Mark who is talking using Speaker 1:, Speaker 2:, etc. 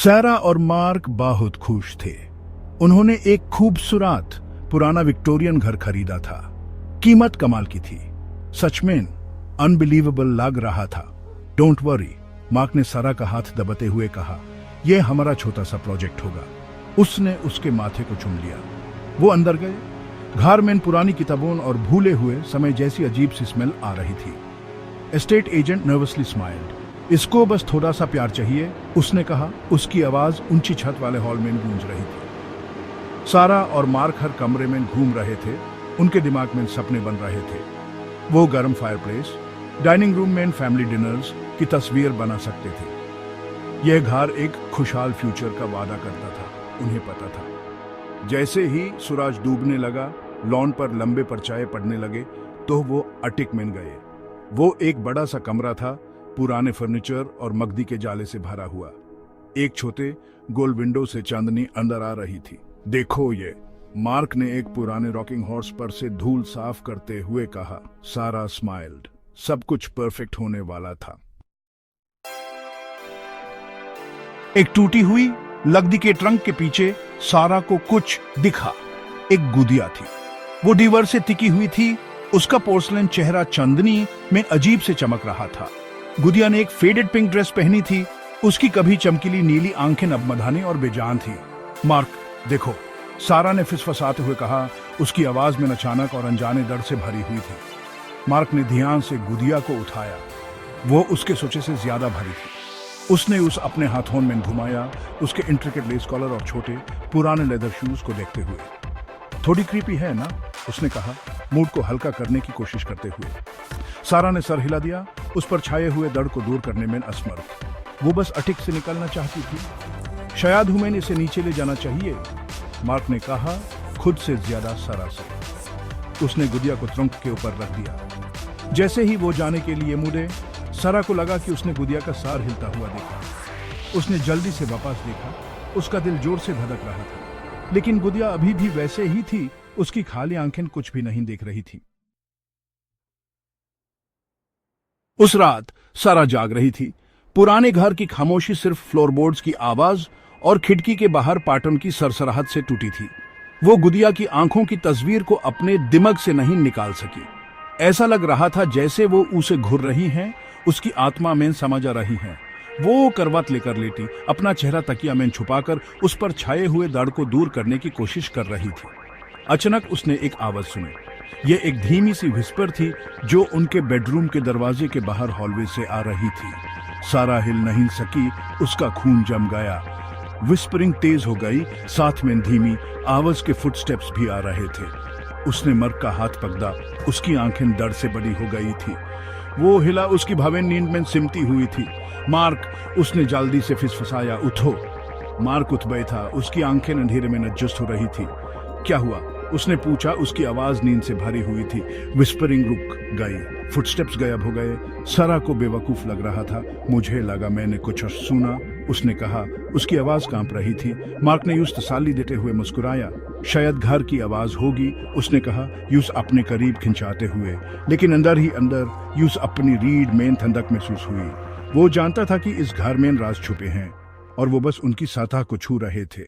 Speaker 1: सारा और मार्क बहुत खुश थे। उन्होंने एक खूबसूरत पुराना विक्टोरियन घर खरीदा था। कीमत कमाल की थी, सच में अनबिलीवेबल लग रहा था। डोंट वरी, मार्क ने सारा का हाथ दबाते हुए कहा, यह हमारा छोटा सा प्रोजेक्ट होगा। उसने उसके माथे को चूम लिया। वो अंदर गए। घर में पुरानी किताबों और भूले हुए समय जैसी अजीब सी स्मेल आ रही थी। Estate agent nervously smiled. इसको बस थोड़ा सा प्यार चाहिए, उसने कहा। उसकी आवाज ऊंची छत वाले हॉल में गूंज रही थी। सारा और मार्क हर कमरे में घूम रहे थे। उनके दिमाग में सपने बन रहे थे। वो गर्म फायरप्लेस, डाइनिंग रूम में फैमिली डिनर्स की तस्वीर बना सकते थे। यह घर एक खुशहाल फ्यूचर का वादा करता था, उन्हें पता था। जैसे ही सूरज डूबने लगा, लॉन पर लंबे परछाए पड़ने लगे, तो वो अटिक में गए। वो एक बड़ा सा कमरा था, पुराने फर्नीचर और मगदी के जाले से भरा हुआ। एक छोटे गोल विंडो से चांदनी अंदर आ रही थी। देखो ये, मार्क ने एक पुराने रॉकिंग हॉर्स पर से धूल साफ करते हुए कहा। सारा स्माइल्ड। सब कुछ परफेक्ट होने वाला था। एक टूटी हुई लकड़ी के ट्रंक के पीछे सारा को कुछ दिखा। एक गुदिया थी। वो दीवार से टिकी हुई थी। उसका पोर्सलेन चेहरा चांदनी में अजीब से चमक रहा था। गुदिया ने एक फेडेड पिंक ड्रेस पहनी थी। उसकी कभी चमकीली नीली आंखें नबमधानी और बेजान थी। मार्क, देखो, सारा ने फिसफसाते हुए कहा। उसकी आवाज में अचानक और अनजाने डर से भरी हुई थी। मार्क ने ध्यान से गुदिया को उठाया। वो उसके सोचे से ज्यादा भारी थी। उसने उस अपने हाथों में घुमाया, उसके इंट्रिकेट लेस कॉलर और छोटे पुराने लेदर शूज को देखते हुए। थोड़ी क्रीपी है ना, उसने कहा, मूड को हल्का करने की कोशिश करते हुए। सारा ने सर हिला दिया, उस पर छाए हुए दर्द को दूर करने में असमर्थ। वो बस अटिक से निकलना चाहती थी। शायद हुमैन इसे नीचे ले जाना चाहिए, मार्क ने कहा, खुद से ज्यादा सारा से। उसने गुदिया को ट्रंक के ऊपर रख दिया। जैसे ही वो जाने के लिए मुड़े, सारा को लगा कि उसने गुदिया का सार हिलता हुआ देखा। उसने जल्दी से वापस देखा। उसका दिल जोर से धड़क रहा था, लेकिन गुदिया अभी भी वैसे ही थी। उसकी खाली आंखें कुछ भी नहीं देख रही थी। उस रात सारा जाग रही थी। पुराने घर की खामोशी सिर्फ फ्लोरबोर्ड्स की आवाज और खिड़की के बाहर पाटन की सरसराहट से टूटी थी। वो गुदिया की आंखों की तस्वीर को अपने दिमाग से नहीं निकाल सकी। ऐसा लग रहा था जैसे वो उसे घूर रही हैं, उसकी आत्मा में समा जा रही हैं। वो करवट लेकर लेटी, अपना चेहरा तकिया में छुपाकर उस पर छाए हुए दर्द को दूर करने की कोशिश कर रही थी। अचानक उसने एक आवाज सुनी। यह एक धीमी सी विस्पर थी जो उनके बेडरूम के दरवाजे के बाहर हॉलवे से आ रही थी। सारा हिल नहीं सकी, उसका खून जम गया। विस्परिंग तेज हो गई, साथ में धीमी आवाज के फुटस्टेप्स भी आ रहे थे। उसने मर्क का हाथ पकड़ा। उसकी आंखें दर्द से बड़ी हो गई थी। वो हिला, उसकी भावें नींद में सिमटी हुई थी। मार्क, उसने जल्दी से फिसफसाया, उठो। मार्क उठ बैठा। उसकी आंखें अंधेरे में एडजस्ट हो रही थी। क्या हुआ, उसने पूछा। उसकी आवाज नींद से भरी हुई थी। विस्परिंग रुक गई, फुटस्टेप्स गायब हो गए। सारा को बेवकूफ लग रहा था। मुझे लगा मैंने कुछ सुना, उसने कहा। उसकी आवाज कांप रही थी। मार्क ने यूस तसल्ली देते हुए मुस्कुराया। शायद घर की आवाज होगी, उसने कहा, यूस अपने करीब खिंचाते हुए। लेकिन अंदर ही अंदर यूस अपनी रीढ़ में ठंडक महसूस हुई। वो जानता था कि इस घर में राज छुपे हैं और वो बस उनकी सतह को छू रहे थे।